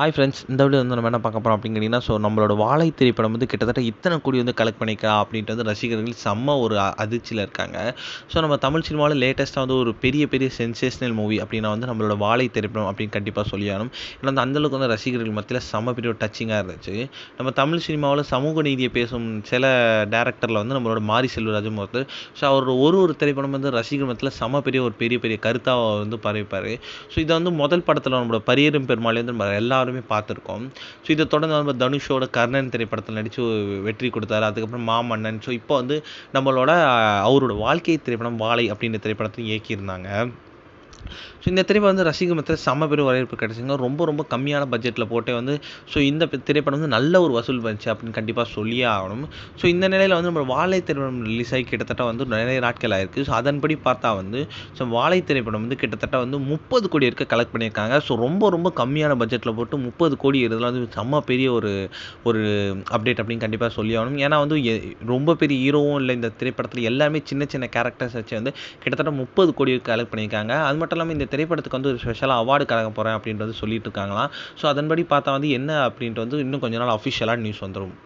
Hi friends, இந்த video வந்து நம்ம என்ன பார்க்க போகிறோம் அப்படின்னு கேட்டிங்கன்னா, நம்மளோட வாழை திரைப்படம் வந்து கிட்டத்தட்ட இத்தனை கோடி வந்து கலெக்ட் பண்ணியிருக்கா அப்படின்ட்டு வந்து ரசிகர்கள் செம்ம ஒரு அதிர்ச்சியில் இருக்காங்க. நம்ம தமிழ் சினிமாவில் லேட்டஸ்ட்டாக வந்து ஒரு பெரிய பெரிய சென்சேஷனல் மூவி அப்படின்னா வந்து நம்மளோட வாழை திரைப்படம் அப்படின்னு கண்டிப்பாக சொல்லியாகணும். ஏன்னா வந்து அந்தளவுக்கு வந்து ரசிகர்கள் மத்தியில் செம்ம பெரிய ஒரு டச்சிங்காக இருந்துச்சு. நம்ம தமிழ் சினிமாவில் சமூக நீதியை பேசும் சில டேரக்டரில் வந்து நம்மளோட மாரி செல்வராஜும் ஒருத்தர். அவர் ஒரு திரைப்படம் வந்து ரசிகர் மத்தியில் செம்ம பெரிய பெரிய கருத்தாக வந்து பரவிப்பார். இதை வந்து முதல் படத்தில் நம்மளோட பரியேறும் பெருமாளே வந்து நம்ம எல்லாருமே பார்த்துருக்கோம். இதை தொடர்ந்து நம்ம தனுஷோட கர்ணன் திரைப்படத்தில் நடித்து வெற்றி கொடுத்தாரு. அதுக்கப்புறம் மாமன்னன். இப்போ வந்து நம்மளோட அவரோட வாழ்க்கை திரைப்படம் வாழை அப்படின்ற திரைப்படத்தையும் இயக்கியிருந்தாங்க. இந்த திரைப்படம் வந்து ரசிகர் மத்தியில் செம்ம பெரும் வரவேற்பு கிடைச்சுங்க. ரொம்ப கம்மியான பட்ஜெட்டில் போட்டே வந்து இந்த திரைப்படம் வந்து நல்ல ஒரு வசூல் வந்துச்சு அப்படின்னு கண்டிப்பாக சொல்லியே ஆகணும். இந்த நிலையில் வந்து நம்ம வாழை திரைப்படம் ரிலீஸ் ஆகி கிட்டத்தட்ட வந்து நிறைய நாட்கள் ஆயிருக்கு. அதன்படி பார்த்தா வந்து வாழை திரைப்படம் வந்து கிட்டத்தட்ட வந்து 30 கோடி இருக்க கலெக்ட் பண்ணியிருக்காங்க. ரொம்ப கம்மியான பட்ஜெட்டில் போட்டு 30 கோடி இதெல்லாம் வந்து செம்ம பெரிய ஒரு ஒரு அப்டேட் அப்படின்னு கண்டிப்பாக சொல்லி ஆகணும். ஏன்னா வந்து ரொம்ப பெரிய ஹீரோவும் இல்லை இந்த திரைப்படத்தில், எல்லாமே சின்ன கேரக்டர்ஸ் வச்சு வந்து கிட்டத்தட்ட 30 கோடி கலெக்ட் பண்ணியிருக்காங்க. அது மட்டும் இல்லாமல் இந்த திரைப்படத்துக்கு வந்து ஒரு ஸ்பெஷலாக அவார்டு கலக்க போகிறேன் அப்படின்றது சொல்லிட்டு இருக்காங்களாம். அதன்படி பார்த்தா வந்து என்ன அப்படின்ட்டு வந்து இன்னும் கொஞ்ச நாள் அஃபிஷியலாக நியூஸ் வந்துடும்.